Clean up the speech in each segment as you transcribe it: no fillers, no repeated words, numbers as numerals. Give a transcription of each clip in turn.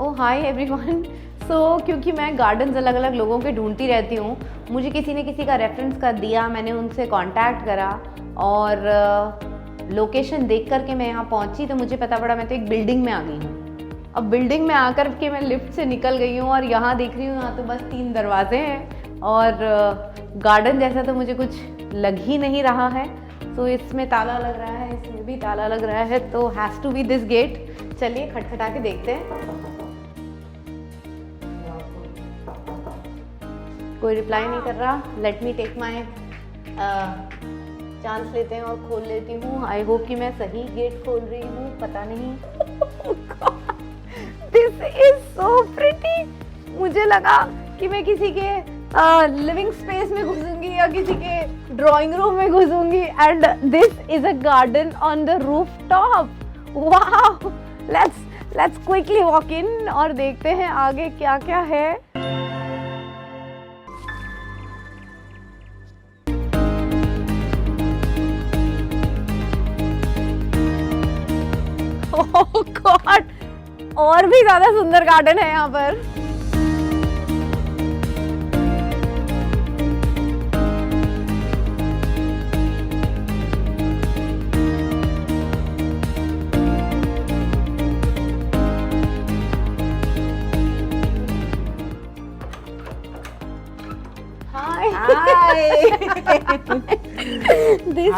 ओह hi everyone. सो क्योंकि मैं gardens अलग अलग लोगों के ढूंढती रहती हूँ, मुझे किसी ने किसी का रेफरेंस कर दिया, मैंने उनसे कांटेक्ट करा और लोकेशन देख करके मैं यहाँ पहुँची तो मुझे पता पड़ा मैं तो एक बिल्डिंग में आ गई हूँ। अब बिल्डिंग में आकर के मैं लिफ्ट से निकल गई हूँ और यहाँ देख रही हूँ, यहाँ तो बस 3 दरवाजे हैं और गार्डन जैसा तो मुझे कुछ लग ही नहीं रहा है। तो इसमें ताला लग रहा है, इसमें भी ताला लग रहा है, तो has to be this gate. चलिए खटखटा के देखते हैं। कोई रिप्लाई नहीं कर रहा। Let me take my chance लेते हैं और खोल लेती हूँ। आई होप कि मैं सही गेट खोल रही हूँ, पता नहीं। This is so pretty. मुझे लगा कि मैं किसी के लिविंग स्पेस में घुसूंगी या किसी के ड्राइंग रूम में घुसूंगी। And this is a garden on the roof top. Wow, let's quickly walk in और देखते हैं आगे क्या क्या है। ओह गॉड, और भी ज्यादा सुंदर गार्डन है यहाँ पर। This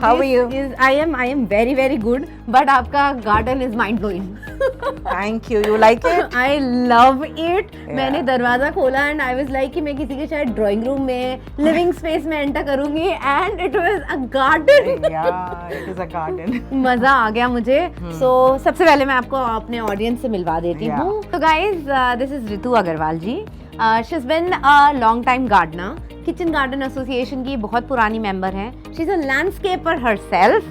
how are you? I am very good. But आपका garden is mind blowing. Thank you. You like it? I love it. Yeah. मैंने दरवाजा खोला and I was like कि मैं किसी के शायद ड्राइंग रूम में, लिविंग स्पेस में एंटर करूंगी and it was a garden. Yeah, it is a garden. मजा आ गया मुझे। So सबसे पहले मैं आपको अपने ऑडियंस से मिलवा देती हूँ। तो guys, this is Ritu Agarwal ji. She's been a long time gardener. Kitchen garden association की बहुत पुरानी मेंबर हैं। She is a landscaper herself.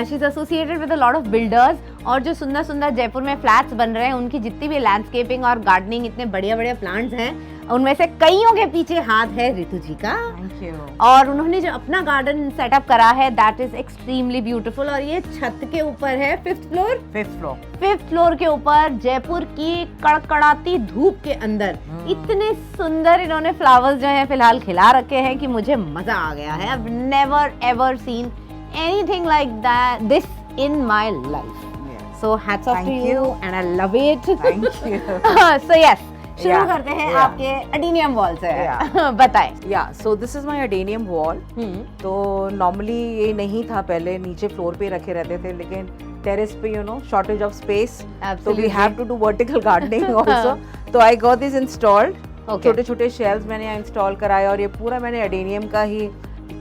She is associated with a lot of builders और जो सुंदर सुंदर जयपुर में फ्लैट्स बन रहे हैं उनकी जितनी भी लैंडस्केपिंग और गार्डनिंग इतने बढ़िया बढ़िया प्लांट्स हैं उनमें से कईयों के पीछे हाथ है रितु जी का। Thank you. और उन्होंने जो अपना गार्डन सेटअप करा है दैट इज एक्सट्रीमली ब्यूटीफुल। और ये छत के ऊपर है, 5th फ्लोर। 5th फ्लोर के ऊपर जयपुर की कड़कड़ाती धूप के अंदर इतने सुंदर इन्होंने फ्लावर्स जो हैं फिलहाल खिला रखे हैं कि मुझे मजा आ गया है। I've never ever seen anything like this in my life. So hats off to you and I love it. Thank you. So yes, शुरू करते हैं आपके अडेनियम वॉल से। बताएं। Yeah, so this is my adenium wall. तो normally ये नहीं था, पहले नीचे फ्लोर पे रखे रहते थे, लेकिन टेरेस पे शॉर्टेज ऑफ स्पेस, तो we have to do vertical gardening also. तो आई गॉट दिस इंस्टॉल्ड। छोटे छोटे शेल्व्स मैंने यहाँ इंस्टॉल कराए और ये पूरा मैंने अडेनियम का ही,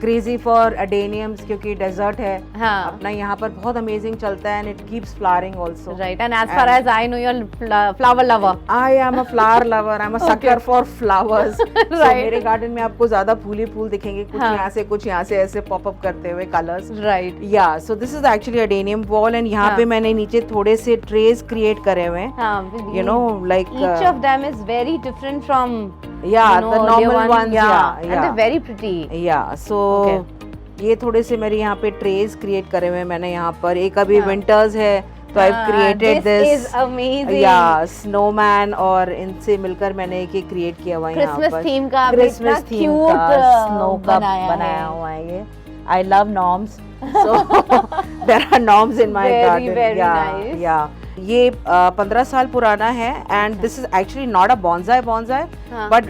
क्रेजी फॉर अडेनियम्स क्योंकि डेजर्ट है। हाँ. अपना यहाँ पर बहुत अमेजिंग चलता है and it keeps flowering also. Right, and as far as I know you are flower lover. I am a flower lover, I am a sucker for flowers. मेरे गार्डन में आपको ज्यादा फूल ही फूल दिखेंगे, कुछ यहाँ से कुछ यहाँ से ऐसे पॉप अप करते हुए कलर्स। राइट, या सो this is actually adenium wall and यहाँ पे मैंने नीचे थोड़े से ट्रेज क्रिएट करे हुए हैं। You know like each of them is very different from the normal ones. and they're very pretty. So ये थोड़े से मेरे यहाँ पे ट्रेज क्रिएट करे हुए हैं मैंने यहाँ पर। एक अभी विंटर्स है तो आई क्रिएटेड दिस स्नोमैन और इनसे मिलकर मैंने एक क्रिएट किया हुआ है यहाँ पर। क्रिसमस थीम का स्नो का बनाया हुआ है ये। I love norms, so there are norms in my garden. ये 15 साल पुराना है and this is actually not a bonsai but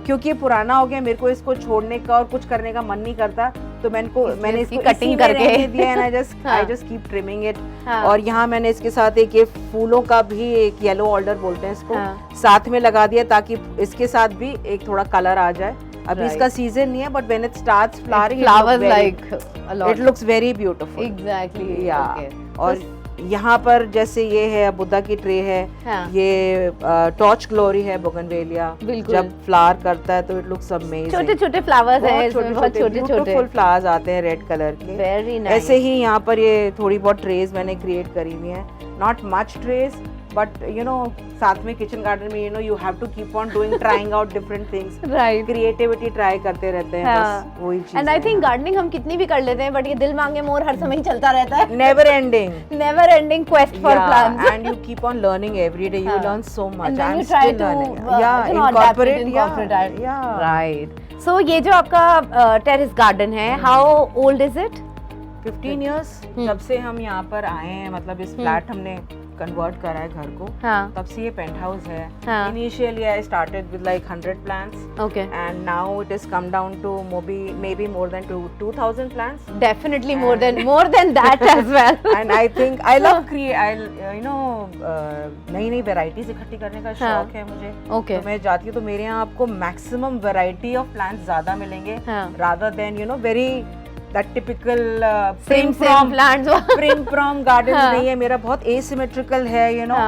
क्योंकि ये पुराना हो गया, मेरे को इसको छोड़ने का और कुछ करने का मन नहीं करता, तो मैंने इसको कटिंग करके दिया and I just keep trimming it. और यहाँ मैंने इसके साथ एक ये फूलों का भी एक येलो ऑर्डर बोलते हैं इसको, साथ में लगा दिया ताकि इसके साथ भी एक थोड़ा कलर आ जाए। अभी इसका सीजन नहीं है but when it starts flowering it looks very beautiful. Exactly. और यहाँ पर जैसे ये है बुद्धा की ट्रे है, ये टॉर्च ग्लोरी है बोगनवेलिया, जब फ्लावर करता है तो इट लुक्स अमेजिंग। छोटे छोटे फ्लावर्स हैं इसमें, बहुत छोटे छोटे फुल फ्लावर्स आते हैं रेड कलर के। Very nice. ऐसे ही यहाँ पर ये थोड़ी बहुत ट्रेज मैंने क्रिएट करी हुई हैं not much trays, but you know, साथ में किचन गार्डन में you know you have to keep on doing trying out different things. Right. Creativity try करते रहते हैं, बस वही चीज़. And I think gardening हम कितनी भी कर लेते हैं, but ये दिल मांगे मोर हर समय ही चलता रहता है. Never ending. Never ending quest for plants. And you keep on learning every day. You learn so much. And then I'm you try still to learning. incorporate it. Yeah. Right. So ये जो आपका terrace garden है, how old is it? 15 years. जब से हम यहाँ पर आए हैं, मतलब इस फ्लैट हमने कन्वर्ट करा है घर को, हाँ. तब से ये पेंट हाउस है. हाँ. Initially I started with like 100 plants. Okay. And now it has come down to maybe more than 2,000 plants. Definitely more than that as well. And I think I love you know नई नई varieties इकट्ठी करने का शौक है मुझे. Okay. तो मैं जाती हूँ तो मेरे यहाँ आपको maximum variety of plants ज़्यादा मिलेंगे, rather than you know very that typical same plants. prim prom gardens नहीं है मेरा, बहुत asymmetrical है, you know.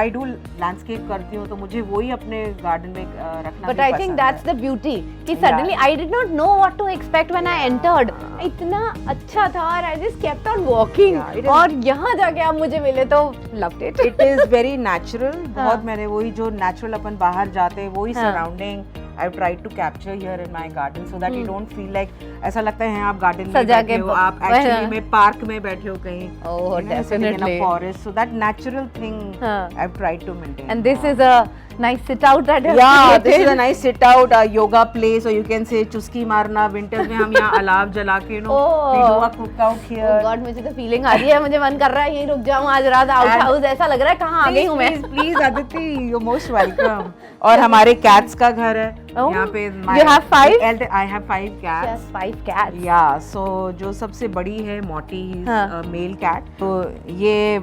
I do landscape करती हूँ तो मुझे वही अपने garden में रखना. But I think that's the beauty कि suddenly I did not know what to expect when I entered. इतना अच्छा था और I just kept on walking. और यहाँ जाके आप मुझे मिले तो loved it. It is very natural. बहुत मैंने वही जो natural अपन बाहर जाते हैं वही surrounding I've tried to capture here in my garden so that you don't feel like ऐसा लगता है आप garden में बैठे हो, आप actually में park में बैठे हो कहीं. Oh, definitely. In a forest, so that natural thing I've tried to maintain. And this is a nice sit out that has created. This is a nice sit out, a yoga place, or you can say चुस्की मारना. Winters में हम यहाँ अलाव जला के we do a cookout here. Oh God, मुझे तो feeling आ रही है, मुझे मन कर रहा है यहीं रुक जाऊँ आज रात. आउट हाउस ऐसा लग रहा है कहाँ आ गई हूँ मैं. Please Aditi, you're most welcome. और हमारे cats का घर है यहाँ पे. You have 5? I have 5 cats. Yes, 5 cats. Yeah, so जो सबसे बड़ी है मोटी, he's a male cat. तो ये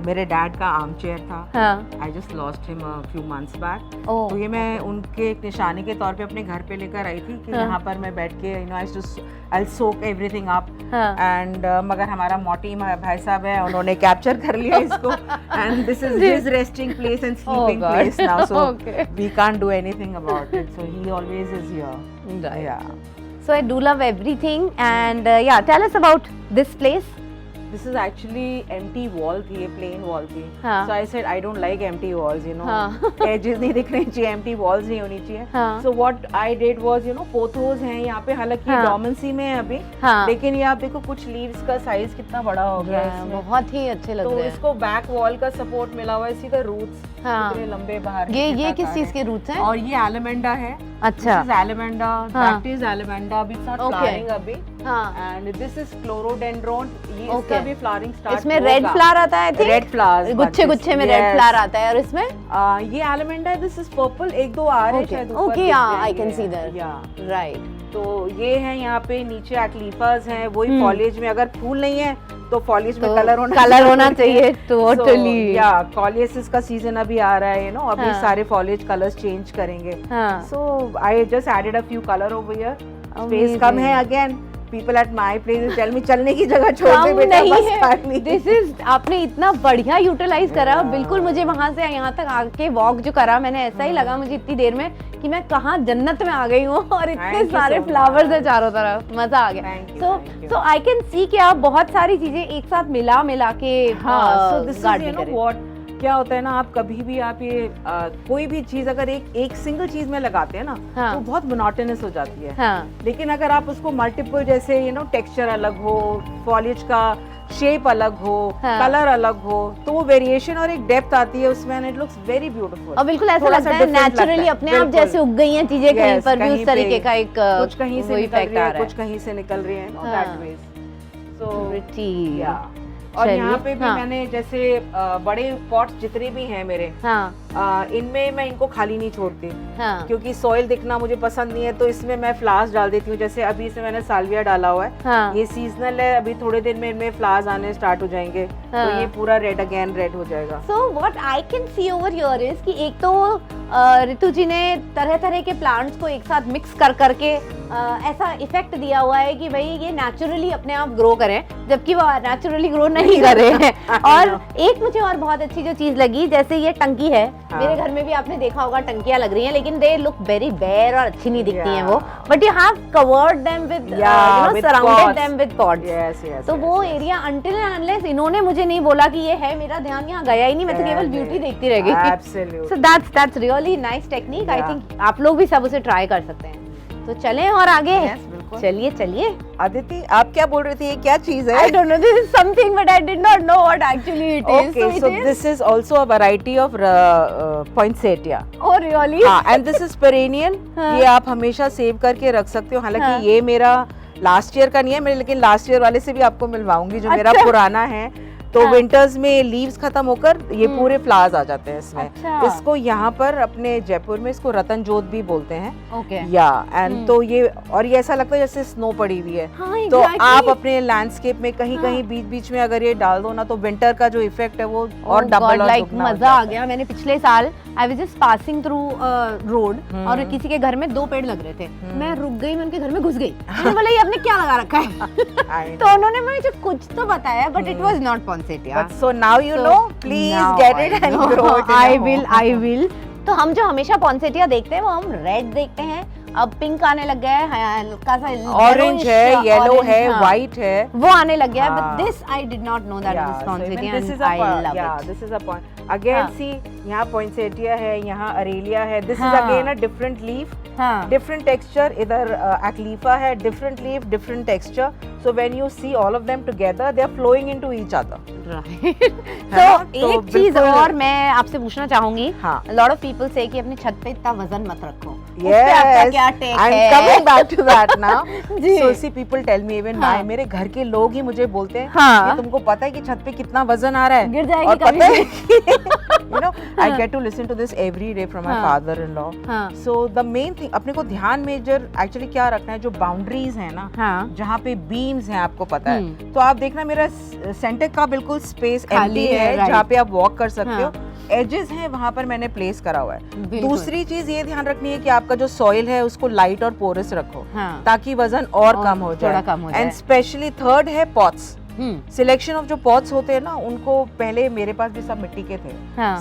मेरे डैड का आर्म चेयर था. I just lost him a few months back. तो ये मैं उनके एक निशानी के तौर पे अपने घर पे लेकर आई थी कि यहाँ पर मैं बैठ के you know I'll soak everything up. And मगर हमारा मोटी भाई साहब है, उन्होंने कैप्चर कर लिया इसको. And this is his resting place and sleeping place now. So we can't do anything about it. So he always is here. Right. Yeah. So I do love everything and yeah, tell us about this place. This is actually empty wall थी, ये plain wall थी. हाँ. So I said I don't like empty walls, you know. हाँ. Edges नहीं दिखने चाहिए, empty walls नहीं होनी चाहिए. हाँ. So what I did was, you know, pothos हैं यहाँ पे, हालांकि हाँ. dormancy में है अभी. हाँ. लेकिन ये आप देखो कुछ leaves का size कितना बड़ा हो गया है इसमें. बहुत ही अच्छे लग रहे हैं. तो इसको back wall का support मिला हुआ है, सीधा roots इतने लंबे बाहर. ये किस चीज के roots हैं? और ये alamanda है. अच्छा. This is alamanda. That is alamanda. It's not flowering अभी. हाँ. And this is chlorhodendron. ये इसका भी flowering start. इसमें रेड फ्लावर आता है. रेड फ्लावर्स गुच्छे गुच्छे में रेड फ्लावर आता है. और इसमें ये एलिमेंडा है. This is purple. एक दो आ रहे हैं शायद ऊपर. Okay, I can see that. या राइट. तो ये है यहाँ पे नीचे एक्लीफास हैं. वही फॉलिएज में अगर फूल नहीं है तो फॉलिएज में कलर होना चाहिए. टोटली. या कॉलियसिस का सीजन अभी आ रहा है, यू नो. अभी सारे फॉलिएज कलर्स चेंज करेंगे. So I just added a few colour over here. Space कम है. Again people at my place tell me चलने की जगह छोड़ दे बेटा, बस पानी. This is आपने इतना बढ़िया यूटिलाइज करा. बिल्कुल मुझे वहाँ से यहाँ तक आके वॉक जो करा मैंने, ऐसा ही लगा मुझे इतनी देर में कि मैं कहाँ जन्नत में आ गई हूँ. और इतने सारे फ्लावर्स है चारों तरफ. मजा आ गया. So I can see कि आप बहुत सारी चीजें एक साथ मिला के गार्डनिंग. क्या होता है ना, आप कभी भी आप ये कोई भी चीज अगर एक सिंगल चीज में लगाते हैं ना, तो बहुत मोनोटोनस हो जाती है. लेकिन अगर आप उसको मल्टीपल, जैसे यू नो टेक्सचर अलग हो, फॉलिएज का शेप अलग हो, कलर अलग हो, तो वो वेरिएशन और एक डेप्थ आती है उसमें. And it looks very beautiful. और बिल्कुल ऐसा लगता है नेचुरली अपने आप जैसे उग गई हैं चीजें कहीं पर भी. उस तरीके का एक कुछ कहीं से निकल रही है, कुछ कहीं से निकल रही है. That vase. So pretty. या और यहाँ पे भी मैंने जैसे बड़े पॉट्स जितने भी हैं मेरे, इनमें मैं इनको खाली नहीं छोड़ती. क्योंकि सॉइल दिखना मुझे पसंद नहीं है. तो इसमें मैं फ्लावर्स डाल देती हूँ. जैसे अभी इसमें मैंने साल्विया डाला हुआ है. ये सीजनल है. अभी थोड़े दिन में इनमें फ्लावर्स आने स्टार्ट हो जाएंगे. तो ये पूरा रेड हो जाएगा. So what I can see over here is कि एक तो ऋतु जी ने तरह तरह के प्लांट्स को एक साथ मिक्स करके ऐसा इफेक्ट दिया हुआ है कि भाई ये नेचुरली अपने आप ग्रो करें, जबकि वो नेचुरली ग्रो नहीं कर रहे हैं। और एक मुझे और बहुत अच्छी जो चीज लगी, जैसे ये टंकी है, मेरे घर में भी आपने देखा होगा टंकियां लग रही हैं, लेकिन दे लुक वेरी बेयर और अच्छी नहीं दिखती हैं वो, but you have covered them with surrounded them with pots. तो वो एरिया अंटिल एंड अनलेस इन्होंने मुझे नहीं बोला कि ये है, मेरा ध्यान यहाँ गया ही नहीं, मैं तो केवल ब्यूटी देखती रह गई। So that's really nice technique. I think आप लोग भी सब उसे ट्राई कर सकते हैं। तो चलें और आगे। चलिए चलिए। अदिति, आप क्या बोल रही थी, ये क्या चीज है? I don't know, this is something but I did not know what actually it is. Okay, so this is also a variety of poinsettia. Oh really? हाँ, and this is perennial. ये आप हमेशा सेव करके रख सकते हो। हालांकि ये मेरा लास्ट ईयर का नहीं है मेरे, लेकिन लास्ट ईयर वाले से भी आपको मिलवाऊंगी जो मेरा पुराना है। तो विंटर्स में लीव्स खत्म होकर ये पूरे फ्लावर्स आ जाते हैं इसमें। इसको यहाँ पर अपने जयपुर में इसको रतन जोत भी बोलते हैं। या एंड तो ये, और ये ऐसा लगता है जैसे स्नो पड़ी हुई है। तो आप अपने लैंडस्केप में कहीं कहीं बीच बीच में अगर ये डाल दो ना, तो विंटर का जो इफेक्ट है वो और डबल और दुगना मजा आ गया। मैंने पिछले साल I was just passing through road और किसी के घर में 2 पेड़ लग रहे थे, मैं रुक गई, मैं उनके घर में घुस गई, मैंने बोला ये आपने क्या लगा रखा है? तो उन्होंने मुझे कुछ तो बताया, but it was not poinsettia. But so now you know, please get it and grow it. I will. तो हम जो हमेशा पॉन्सेटिया देखते हैं वो हम रेड देखते हैं, अब पिंक आने लग गया है, हल्का सा ऑरेंज है, येलो है, व्हाइट है, वो आने लग गया है। But this I did not know that it is poinsettia and I love it. This is a point again. See, यहाँ पॉइंसेटिया है, यहाँ अरेलिया है। This is again a different leaf, different texture. इधर एक्लीफा है, different leaf, different texture. So when you see all of them together, they are flowing into each other. Right. तो एक चीज और मैं आपसे पूछना चाहूंगी। lot of people say कि अपनी छत पे इतना वजन मत रखो। Yes, आपका क्या take I'm है? coming back to that now. So see, people tell me even मेरे घर के लोग ही मुझे बोलते हैं कि तुमको पता है कि छत पे कितना वजन आ रहा है? गिर जाएगी और पता है you know, I get to listen to this every day from my father-in-law. So the main thing, अपने को ध्यान मेजर एक्चुअली क्या रखना है, जो बाउंड्रीज है ना, जहाँ पे बीम्स हैं, आपको पता है, तो आप देखना मेरा सेंटर का बिल्कुल स्पेस एम्प्टी है, जहाँ पे आप वॉक कर सकते हो। एजेस हैं वहां पर मैंने प्लेस करा हुआ है। दूसरी चीज ये ध्यान रखनी है कि आपका जो सॉइल है उसको लाइट और पोरस रखो, ताकि वजन और कम हो जाए। एंड स्पेशली थर्ड है पॉट्स। सिलेक्शन ऑफ जो पॉट्स होते हैं ना, उनको पहले मेरे पास भी सब मिट्टी के थे।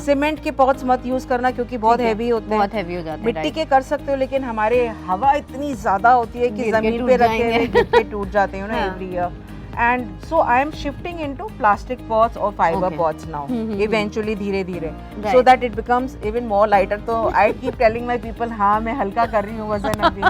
सीमेंट के पॉट्स मत यूज करना क्योंकि बहुत हैवी होते हैं, बहुत हैवी हो जाते हैं। मिट्टी के कर सकते हो, लेकिन हमारे हवा इतनी ज्यादा होती है कि जमीन पे रखे हुए गिर के टूट जाते हैं ना every year. And so I am shifting into plastic pots or fiber pots now. Eventually, धीरे-धीरे, so that it becomes even more lighter. तो I keep telling my people, हाँ मैं हल्का कर रही हूँ वजन अभी।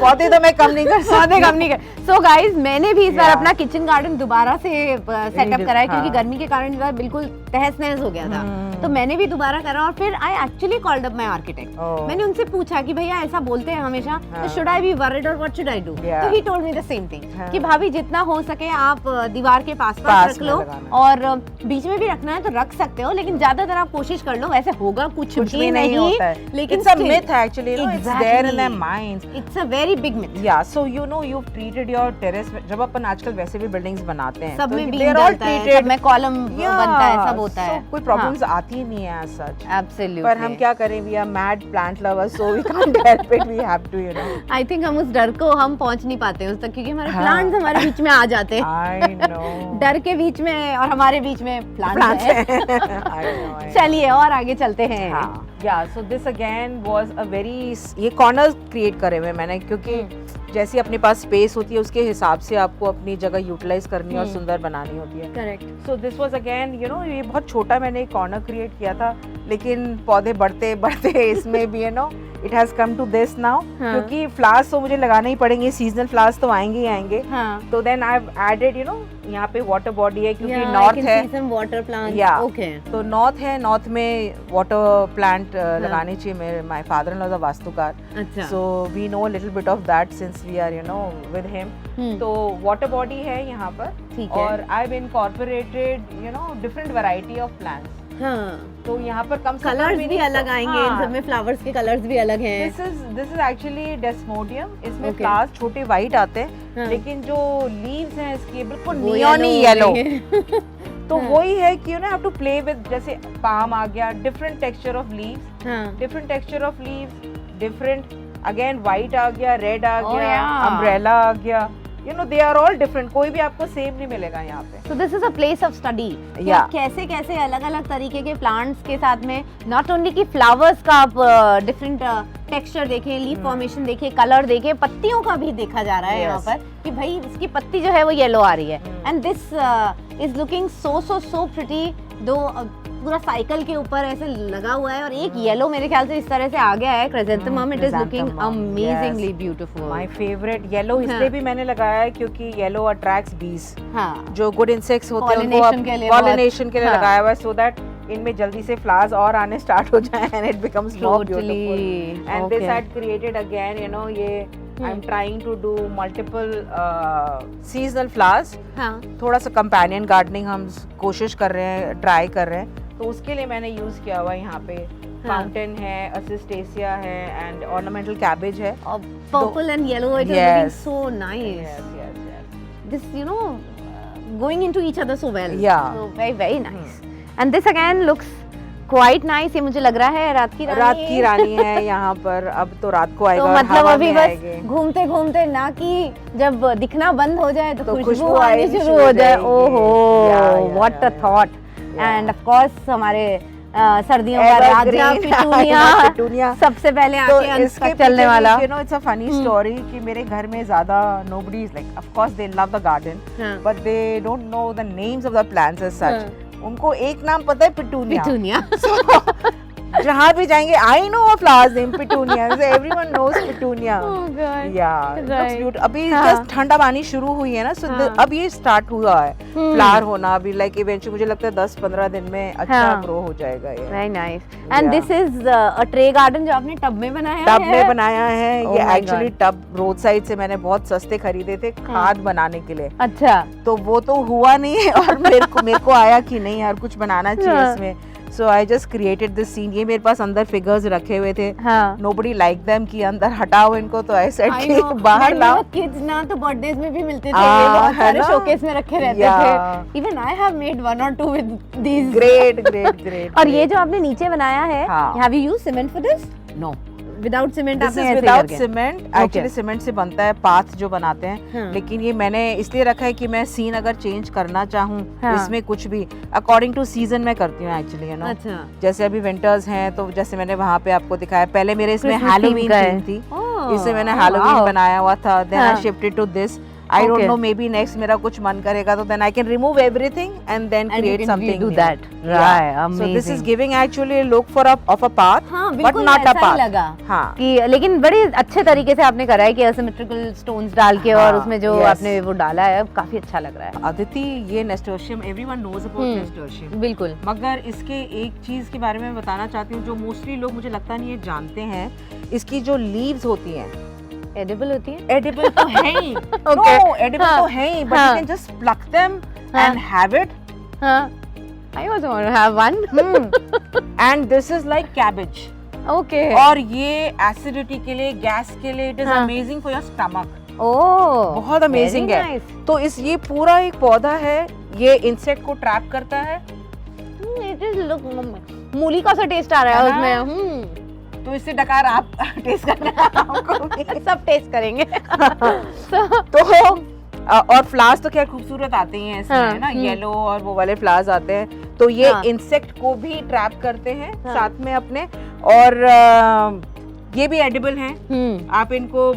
पौधे तो मैं कम नहीं कर सकती। So guys, मैंने भी इस बार अपना किचन गार्डन दोबारा से सेटअप करा है, क्योंकि गर्मी के कारण जो है बिल्कुल तहस-नहस हो गया था। तो मैंने भी दोबारा करा, और फिर I actually called up my architect. मैंने उनसे पूछा कि भैया ऐसा बोलते हैं हमेशा, तो शुड आई बी वरीड और व्हाट शुड आई डू? तो he told me the same thing कि भाभी जितना हो सके आप दीवार के पास रख लो, और बीच में भी रखना है तो रख सकते हो, लेकिन ज्यादातर आप कोशिश कर लो। वैसे होगा कुछ भी नहीं होता है, लेकिन it's a myth actually, you know, it's there in their minds. It's a very big myth. Yeah, so you know, you've treated your terrace. जब अपन आजकल वैसे भी बिल्डिंग्स बनाते हैं, सब में बीम डलता है, सब में कॉलम बनता है, सब होता है, कोई प्रॉब्लम्स आती ही नहीं है as such. Absolutely. पर हम क्या करें, we are mad plant lovers, so we can't help it. We have to, you know. I think हम उस डर को हम पहुंच नहीं पाते उस तक, क्योंकि हमारे प्लांट्स हमारे बीच में आ जाते हैं। I know. डर के बीच में और हमारे बीच में प्लांट्स हैं। चलिए और आगे चलते हैं। Yeah, so this again was a very, ये कॉर्नर क्रिएट करे हुए मैंने, क्योंकि जैसी अपने पास स्पेस होती है उसके हिसाब से आपको अपनी जगह यूटिलाइज करनी और सुंदर बनानी होती है। Correct. So this was again, you know, ये बहुत छोटा मैंने एक कॉर्नर क्रिएट किया था, लेकिन पौधे बढ़ते बढ़ते इसमें भी, you know, it has come to this now, क्योंकि फ्लावर्स तो मुझे लगाने ही पड़ेंगे, सीजनल फ्लावर्स तो आएंगे ही आएंगे। तो then I have added, you know, यहाँ पे वाटर बॉडी है क्योंकि नॉर्थ है, वाटर प्लांट। ओके, तो नॉर्थ है, नॉर्थ में वाटर प्लांट लगाने चाहिए। मेरे my father in law is a वास्तुकार, so we know little bit of that since we are, you know, with him. तो वाटर बॉडी है यहाँ पर, और I have incorporated, you know, different variety of plants. तो यहाँ पर कम colours भी अलग आएंगे, इन सब में फ्लावर्स के कलर्स भी अलग हैं। This is actually desmodium. इसमें फ्लावर्स छोटे वाइट आते हैं, लेकिन जो लीव्स हैं इसकी बिल्कुल नियॉनी येलो। तो वही है कि you know have to play with, जैसे पाम आ गया, different texture of leaves, different texture of leaves, different again white आ गया, रेड आ Oh, गया, yeah. अम्ब्रेला आ गया, you know they are all different, कोई भी आपको सेम नहीं मिलेगा यहाँ पे। So this is a place of study. Yeah. कैसे कैसे अलग अलग तरीके के प्लांट्स के साथ में नॉट ओनली कि फ्लावर्स का आप डिफरेंट टेक्सचर देखें, लीफ फॉर्मेशन देखें, कलर देखें, पत्तियों का भी देखा जा रहा है यहाँ पर कि भाई इसकी पत्ती जो है वो येलो आ रही है। And this is looking so pretty, दो पूरा साइकिल के ऊपर ऐसे लगा हुआ है और एक येलो मेरे ख्याल से इस तरह से आ गया है chrysanthemum. It is looking amazingly beautiful. My favourite yellow इसलिए भी मैंने लगाया है क्योंकि येलो अट्रैक्ट्स बीज, हाँ, जो गुड इंसेक्ट्स होते हैं उनको पॉलिनेशन के लिए लगाया हुआ है, सो दैट इनमें जल्दी से फ्लावर्स और आने स्टार्ट हो जाए and it becomes more beautiful. And this had created again, you know, ये I am trying to do multiple seasonal flowers. हाँ, थोड़ा सा कंपेनियन गार्डनिंग हम कोशिश कर रहे हैं, ट्राई कर रहे हैं, तो उसके लिए मैंने यूज किया हुआ है यहाँ पे फाउंटेन है, असिस्टेसिया है एंड ऑर्नामेंटल कैबेज है। और purple and yellow, it is looking so nice. This, you know, going into each other so well. Yeah. So very nice. And this again looks quite nice. ये मुझे लग रहा है रात की रानी है यहाँ पर। अब तो रात को आएगा तो और मतलब हवा अभी में बस आएंगे। घूमते घूमते ना कि जब दिखना बंद हो जाए तो खुशबू आनी आनी शुरू हो जाए। जाएगी। ओहो, what a thought. And of course हमारे सर्दियों का राजा पिटूनिया सबसे पहले आके अनस्टक चलने वाला। You know, it's a funny story कि मेरे घर में ज़्यादा nobody is like, of course they love the garden, but they don't know the names of the plants as such. उनको एक नाम पता है, पिटूनिया। So, जहाँ भी जाएंगे, I know a flower's name, petunia, so everyone knows petunia. Oh God. Yeah, it looks Right. beautiful. अभी just ठंडा पानी शुरू हुई है ना, so अब ये स्टार्ट हुआ है फ्लावर होना। अभी लाइक इवेंचुअली मुझे लगता है 10-15 दिन में अच्छा ग्रो हो जाएगा ये। Very nice. And this is a tray garden जो आपने टब में बनाया है? टब में बनाया है। Oh ये my actually tub road side से मैंने बहुत सस्ते खरीदे थे खाद बनाने के लिए। अच्छा, तो वो तो हुआ नहीं और मेरे को आया कि नहीं यार कुछ बनाना चाहिए इसमें। So I just created this scene. ये मेरे पास अंदर फिगर्स रखे हुए थे, नोबडी लाइक देम कि अंदर हटाओ इनको, तो आई सेड कि बाहर लाओ। किड्स ना तो बर्थडेज में भी मिलते थे, ये बहुत सारे शोकेस में रखे रहते थे। Even I have made 1 or 2 with these. Great. और ये जो आपने नीचे बनाया है, have you used cement for this? No, without cement आपने ऐसे विदाउट करके? सीमेंट। एक्चुअली सीमेंट से बनता है पाथ जो बनाते हैं, लेकिन ये मैंने इसलिए रखा है कि मैं सीन अगर चेंज करना चाहूँ इसमें कुछ भी अकॉर्डिंग टू सीजन में करती हूँ एक्चुअली, यू नो। अच्छा, जैसे अभी विंटर्स हैं तो जैसे मैंने वहाँ पे आपको दिखाया, पहले मेरे इसमें हैलोवीन थीम थी, इसे मैंने हैलोवीन बनाया हुआ था, then I shifted to this. I don't know, maybe next मेरा कुछ मन करेगा तो then I can remove everything and then create something do new. that. Right, amazing. So this is giving actually a look for of a path, हाँ, but not a path. लगा हाँ, कि लेकिन बड़े अच्छे तरीके से आपने करा है कि asymmetrical stones डाल के और उसमें जो आपने वो डाला है काफी अच्छा लग रहा है। अदिति, ये nasturtium everyone knows about nasturtium। बिल्कुल। मगर इसके एक चीज के बारे में बताना चाहती हूँ जो मोस्टली लोग मुझे लगता नहीं ये जानते हैं। इसकी जो लीव्स होती हैं एडिबल होती है? एडिबल तो है ही। Okay. No, edible तो है ही, but you can just pluck them and have it. I also want to have one. And this is like cabbage. Okay. और ये एसिडिटी के लिए, गैस के लिए, it is amazing for your stomach. Oh, बहुत amazing है। तो ये पूरा एक पौधा है, ये इंसेक्ट को ट्रैप करता है। It is look मूली का सा टेस्ट आ रहा है उसमें। तो इससे डकार आप टेस्ट करना, आपको सब टेस्ट करेंगे। तो और फ्लावर्स तो खैर खूबसूरत आते ही हैं इसमें, है ना, येलो और वो वाले फ्लावर्स आते हैं। तो ये इंसेक्ट को भी ट्रैप करते हैं साथ में अपने, और ये भी एडिबल हैं। आप इनको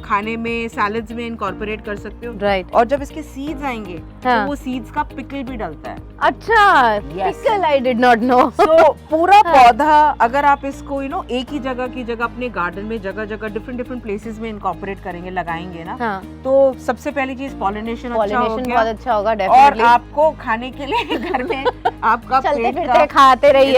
खाने में, सैलड्स में इनकॉर्पोरेट कर सकते हो। राइट। और जब इसके सीड्स आएंगे तो वो सीड्स का पिकल भी डलता है। अच्छा, pickle I did not know. So पूरा पौधा अगर आप इसको एक ही जगह की जगह अपने गार्डन में जगह डिफरेंट प्लेसेस में इनकॉर्पोरेट करेंगे, लगाएंगे ना, तो सबसे पहली चीज पॉलिनेशन अच्छा हो गया, बहुत अच्छा होगा डेफिनेटली। और आपको खाने के लिए घर में आपका चलते फिरते खाते रहिए।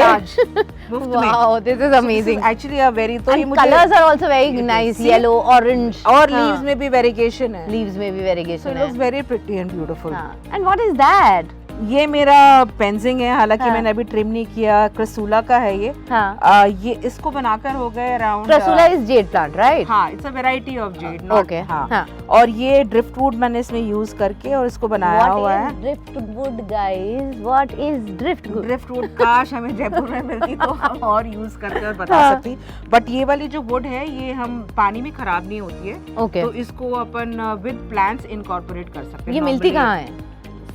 Wow, this is amazing. Actually a very, तो colours are also very nice, yellow, orange, और लीव्स में भी वेरिएशन है। लीव्स में भी वेरिएशन है। So it looks very pretty and beautiful. And what is that? ये मेरा पेंजिंग है, हालांकि हाँ। मैंने अभी ट्रिम नहीं किया। क्रिसूला का है ये। हाँ। ये इसको बनाकर हो गए around. Crassula is jade plant, right? हाँ, it's a variety of jade. Okay. हाँ। और ये ड्रिफ्टवुड मैंने इसमें यूज करके और इसको बनाया हुआ है। Driftwood guys, what is driftwood? Driftwood काश हमें जयपुर में मिलती तो हम और यूज करके और बता हाँ। सकती। बट ये वाली जो वुड है ये हम पानी में खराब नहीं होती है। ओके। तो इसको अपन विद प्लांट्स इनकॉर्पोरेट कर सकते हैं। ये मिलती कहाँ है?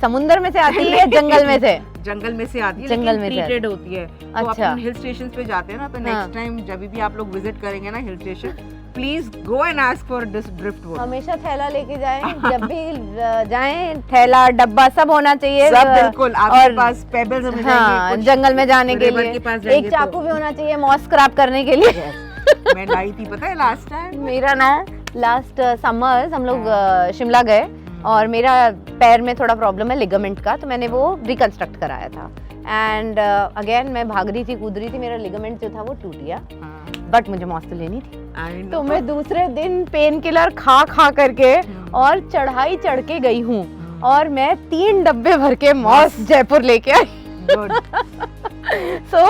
समुंदर में से आती है, जंगल में से? जंगल में से आती है, जंगल में लेकिन ट्रीटेड होती है। तो अच्छा। अपन हिल स्टेशन पे जाते हैं ना, तो हाँ। नेक्स्ट टाइम जब भी आप लोग विजिट करेंगे ना hill station, please go and ask for this driftwood. हमेशा थैला लेके जाएं, जब भी जाएं थैला डब्बा सब होना चाहिए। सब बिल्कुल आपके पास पेबल्स हमें हाँ, जंगल में जाने के लिए एक चाकू भी होना चाहिए मॉस क्रैप करने के लिए। मैं लाई थी पता है लास्ट टाइम। मेरा ना लास्ट समर हम लोग शिमला गए और मेरा पैर में थोड़ा प्रॉब्लम है लिगामेंट का, तो मैंने वो रिकंस्ट्रक्ट कराया था। एंड अगेन मैं भाग रही थी, कूद रही थी, मेरा लिगामेंट जो था वो टूट गया। बट मुझे मॉस तो लेनी थी, तो मैं दूसरे दिन पेन किलर खा खा करके और चढ़ाई चढ़ के गई हूँ और मैं 3 डब्बे भर के मॉस जयपुर लेके आई। So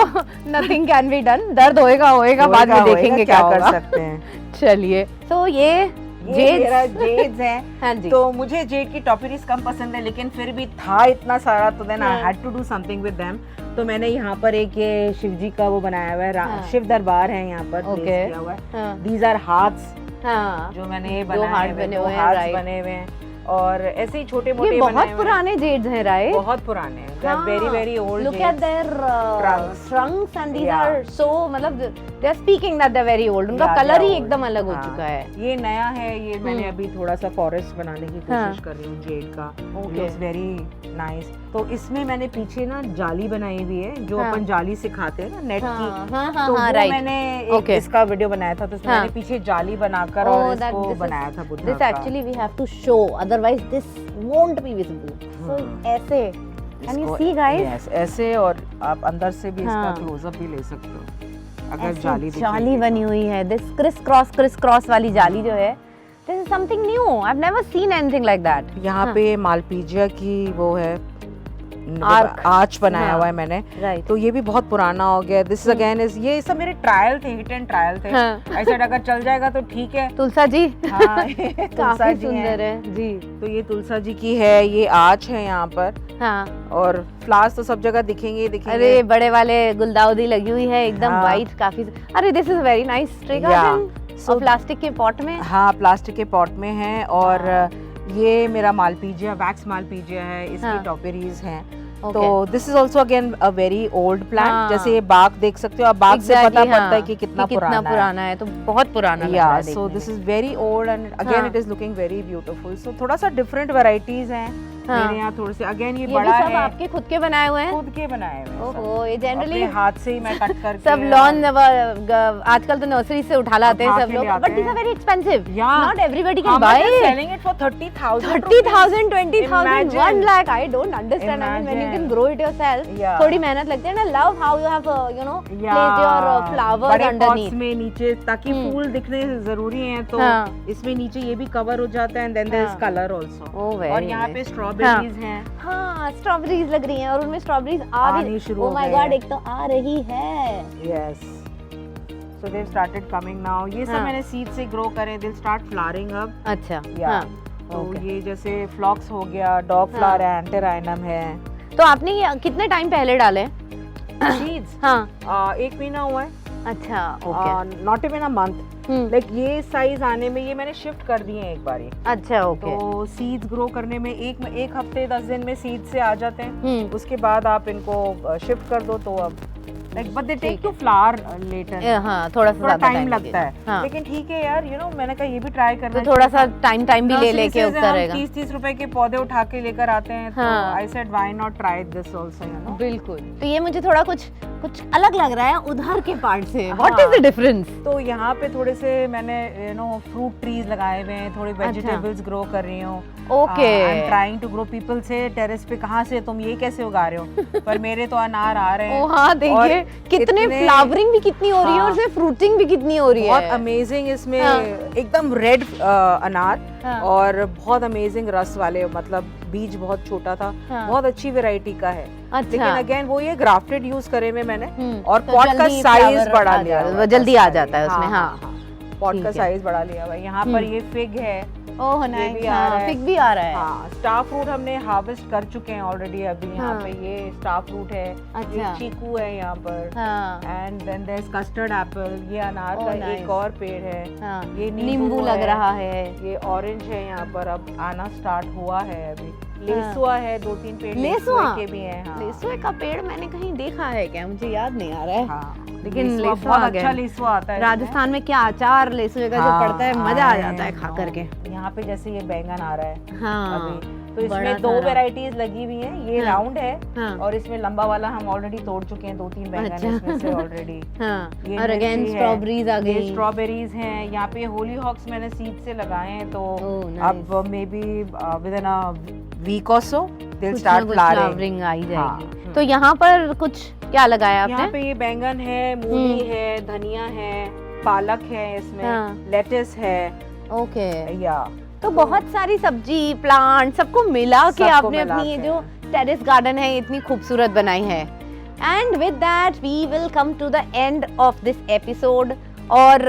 nothing can be done. दर्द होएगा, बाद में देखेंगे क्या कर सकते हैं। चलिए, तो ये जेड्स हैं। हाँ जी। तो मुझे जेड की टॉपरीज कम पसंद है, लेकिन फिर भी था इतना सारा, तो then I had to do something with them. तो मैंने यहाँ पर एक ये शिव जी का वो बनाया हुआ है, शिव दरबार है यहाँ पर प्लेस किया हुआ है। दीज आर हार्ट्स, जो मैंने बनाए हुए हैं। और ऐसे ही छोटे मोटे बहुत पुराने जेड्स हैं, राइट? बहुत पुराने हैं, they are very very old. Look at their trunks and these are so, मतलब they are speaking that they are very old. उनका कलर ही एकदम अलग हो चुका है। ये नया है, ये मैंने अभी थोड़ा सा फॉरेस्ट बनाने की कोशिश कर रही हूँ जेड का। It's very nice. तो इसमें मैंने पीछे ना जाली बनाई हुई है, जो अपन जाली सिखाते हैं ना नेट की। तो वो मैंने इसका वीडियो बनाया था, तो उसमें मैंने पीछे जाली बनाकर और इसको बनाया था बुद्धा का। This actually we have to show, otherwise this won't be visible. So ऐसे, can you see guys? Yes, ऐसे, और आप अंदर से भी इसका क्लोजअप भी ले सकते हो अगर जाली बनी हुई है। This criss cross वाली जाली जो है, this is something new. I've never seen anything like that. यहाँ पे मालपीजिया की वो है, आर्च बनाया हुआ है मैंने। तो ये भी बहुत पुराना हो गया। दिस अगेन इज, ये सब मेरे ट्रायल थे, हिट एंड ट्रायल थे। ऐसे अगर चल जाएगा तो ठीक है। तुलसा जी, हाँ, काफी सुंदर है जी। तो ये तुलसा जी की है, ये आर्च है यहाँ पर। हाँ। और फ्लावर्स तो सब जगह दिखेंगे। अरे बड़े वाले गुलदाउदी लगी हुई है एकदम वाइट, काफी। अरे this is very nice tree garden. So plastic के पॉट में, हाँ प्लास्टिक के पॉट में है। और ये मेरा मालपीजिया, वैक्स मालपीजिया है, इसकी टॉपरीज हैं। तो this is also again a very old plant. जैसे ये बाग देख सकते हो आप, बाग से पता पड़ता है कि कितना पुराना है। तो बहुत पुराना लग रहा है। So this is very old and again it is looking very beautiful. So थोड़ा सा डिफरेंट वैरायटीज हैं मेरे यहाँ थोड़े से। अगेन ये बड़ा है, आपके खुद के बनाए हुए हैं? खुद के बनाए हुए हैं। ओहो, ये जनरली हाथ से ही मैं कट करके सब लॉन, आजकल तो नर्सरी से उठा लाते हैं सब लोग, but these are very expensive. Not everybody can buy. Selling it for 30,000, 20,000, 1 lakh। I don't understand. I mean when you can grow it yourself, थोड़ी मेहनत लगती है ना। Love how you have you know placed your flowers underneath में नीचे, ताकि फूल दिखने जरूरी हैं। तो इसमें नीचे ये भी कवर हो जाता है, and then there is colour also. और यहाँ पे स्ट्रॉबेरीज हैं। हाँ, स्ट्रॉबेरीज लग रही हैं और उनमें स्ट्रॉबेरीज आनी शुरू हो गई। ओह माय गॉड, एक तो आ रही है। Yes, so they have started coming now. ये सब मैंने सीड से ग्रो करे, दे विल स्टार्ट फ्लावरिंग अब। अच्छा, तो ये जैसे फ्लॉक्स हो गया, डॉग फ्लावर है, एंटेराइनम है। तो आपने ये कितने टाइम पहले डाले सीड्स? हाँ, 1 महीना हुआ है। अच्छा, okay. Not even a month. Like ये साइज आने में ये मैंने शिफ्ट कर दिए हैं एक बारी। अच्छा, ओके। तो सीड्स ग्रो करने में एक हफ्ते 10 दिन में सीड से आ जाते हैं। उसके बाद आप इनको शिफ्ट कर दो, तो अब like but they take to flower later. हाँ, थोड़ा सा टाइम लगता है। हाँ। लेकिन ठीक है यार, यू नो मैंने कहा ये भी ट्राई करना, तो थोड़ा सा टाइम भी लेके उगता रहेगा। 30 रुपए के पौधे उठा के लेकर आते हैं। तो I said why not try this also, you know. बिल्कुल। तो ये मुझे थोड़ा कुछ अलग लग रहा है उधर के पार्ट से। What is the difference? तो यहाँ पे थोड़े से मैंने यू नो फ्रूट ट्रीज लगाए हुए हैं, थोड़े वेजिटेबल्स ग्रो कर रही हूँ। Okay, I am trying to grow. People से टेरेस पे कहाँ से तुम ये कैसे उगा रहे हो? पर मेरे तो अनार आ रहे हैं। ओ हाँ, देखिए कितने फ्लावरिंग भी कितनी हो रही है और फ्रूटिंग भी कितनी हो रही है। बहुत अमेजिंग। इसमें एकदम रेड अनार और बहुत अमेजिंग रस वाले, मतलब बीज बहुत छोटा था, हाँ। बहुत अच्छी वैरायटी का है। अच्छा। लेकिन अगेन वो ये ग्राफ्टेड यूज करे हुए मैंने, और तो पॉट का जल्दी साइज flower बढ़ा आ लिया जाता है, हुआ वो है, जल्दी बस आ साइज। जाता है उसमें, हाँ। पॉट ठीक का है। साइज बढ़ा लिया हुआ है। यहाँ पर ये फिग है, ओह ये नाइस, भी आ रहा है। फिग भी आ रहा है। हाँ, स्टार फ्रूट हमने हार्वेस्ट कर चुके हैं ऑलरेडी अभी। यहाँ हाँ। पे ये स्टार फ्रूट है, अच्छा। ये चीकू है यहाँ पर, हाँ and then there is custard apple, ये अनार Oh, का nice. एक और पेड़ है, हाँ, ये नींबू लग है, रहा है। ये ऑरेंज है यहाँ पर, अब आना स्टार्ट हुआ है अभी। लेसुआ है, 2-3 पेड़ लेसुआ के भी हैं। हाँ। लेसुए का पेड़ मैंने कहीं देखा है क्या, मुझे याद नहीं आ रहा है। हाँ, लेकिन लेसुआ लेसुआ बहुत आ गया। अच्छा लेसुआ आता है राजस्थान में क्या अचार लेसुए का जो हाँ, पड़ता है, मजा आ I जाता है खा know। करके। यहाँ पे जैसे ये बैंगन आ रहा है हाँ अभी, तो बड़ा इसमें 2 सारा। वैरायटीज लगी हुई हैं। ये हाँ। राउंड है, हाँ। और इसमें लंबा वाला हम ऑलरेडी तोड़ चुके हैं, 2-3 बैंगन अच्छा। इसमें से ऑलरेडी। हाँ, ये और अगेन मिर्ची है, स्ट्रॉबेरीज आ ये गई। स्ट्रॉबेरीज हैं। यहाँ पे होली हॉक्स मैंने सीड से लगाए हैं, तो Oh, nice। अब maybe within a week और सो दे कुछ स्टार्ट ना कुछ फ्लावरिंग। फ्लावरिंग आ ही हाँ, जाएगी। तो यहाँ पर कुछ क्या लगाया यहाँ आपने? पे ये बैंगन है, मूली है, धनिया है, पालक है, इसमें हाँ। लेटिस है, ओके। या तो बहुत सारी सब्जी प्लांट सबको मिला के सबको आपने मिला अपनी ये के। जो टेरेस गार्डन है इतनी खूबसूरत बनाई है। And with that we will come to the end of this episode. और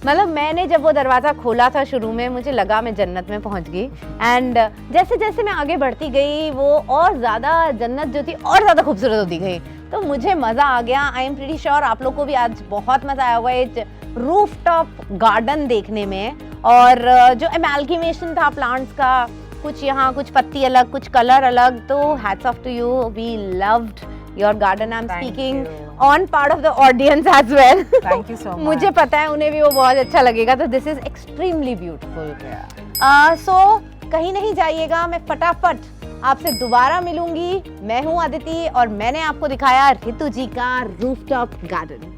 मतलब मैंने जब वो दरवाज़ा खोला था शुरू में, मुझे लगा मैं जन्नत में पहुंच गई। एंड जैसे जैसे मैं आगे बढ़ती गई वो और ज़्यादा जन्नत जो थी और ज़्यादा खूबसूरत होती गई। तो मुझे मज़ा आ गया। आई एम प्रीटी श्योर आप लोग को भी आज बहुत मज़ा आया होगा ये रूफ टॉप गार्डन देखने में। और जो एमैल्गमेशन था प्लांट्स का, कुछ यहाँ कुछ पत्ती अलग, कुछ कलर अलग, तो hats off to you, we loved your garden. I am Thank speaking you. On part of the audience as well. Thank you so much. मुझे पता है उन्हें भी वो बहुत अच्छा लगेगा। तो दिस इज एक्सट्रीमली ब्यूटीफुल। सो कहीं नहीं जाइएगा, मैं फटाफट आपसे दोबारा मिलूंगी। मैं हूँ अदिति और मैंने आपको दिखाया रितु जी का रूफटॉप गार्डन।